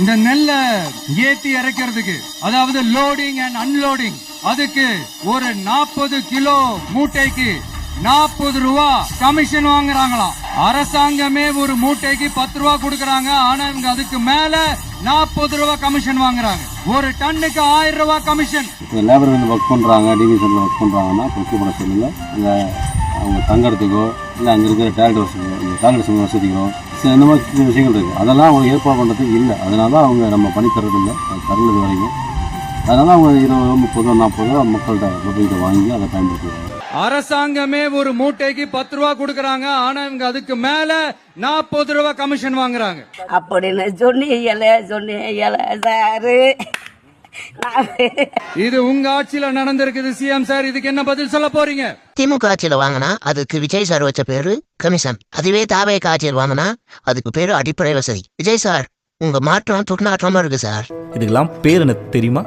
இந்த நெல்லை ஏத்தி இறக்கிறதுக்கு, அதாவது லோடிங் அண்ட் அன்லோடிங், அதுக்கு ஒரு 40 கிலோ மூட்டைக்கு 40 ரூபா கமிஷன் வாங்குறாங்களாம். அரசாங்கமே ஒரு மூட்டைக்கு 10 ரூபா கொடுக்கறாங்க. ஆனா இவங்க அதுக்கு மேல 40 ரூபா கமிஷன் வாங்குறாங்க. ஒரு டன்னுக்கு 1000 ரூபா கமிஷன். லேபர் வந்து ஒர்க் பண்றாங்க, டிவிஷன்ல ஒர்க் பண்றாங்கன்னா கூப்பிட சொல்லல. அங்கே அவங்க தங்கறதுக்கோ இல்லை அங்கே இருக்கிற டாய்லெட் வசதிக்கோ இந்த மாதிரி விஷயங்கள் இருக்குது. அதெல்லாம் அவங்க ஏற்பாடு பண்ணுறதுக்கு இல்லை. அதனால தான் அவங்க நம்ம பண்ணி தர்றதில்லை, அது தரது வரைக்கும். அதனால அவங்க 20, 30, 40 ரூபா மக்கள்கிட்ட போய் வாங்கி அதை பயன்படுத்துவாங்க. அரசாங்கமே ஒரு மூட்டைக்கு 10 ரூபா கொடுக்கறாங்க. ஆனா இவங்க அதுக்கு மேல 40 ரூபா கமிஷன் வாங்குறாங்க. அப்படின்னு சொன்னீங்க சாரு. இது உங்க ஆட்சியில நடந்திருக்குது சிஎம் சார். இதுக்கு என்ன பதில் சொல்ல போறீங்க? திமுக ஆட்சியில வாங்கினா அதுக்கு விஜய் சார் வச்ச பேரு கமிஷன். அதுவே தாவேக ஆட்சியில் வாங்கினா அதுக்கு பேரு அடிப்படை வசதி. விஜய் சார், உங்க மாற்றம் துர்நாற்றமா இருக்கு சார். இதுக்கெல்லாம் பேர் எனக்கு தெரியுமா?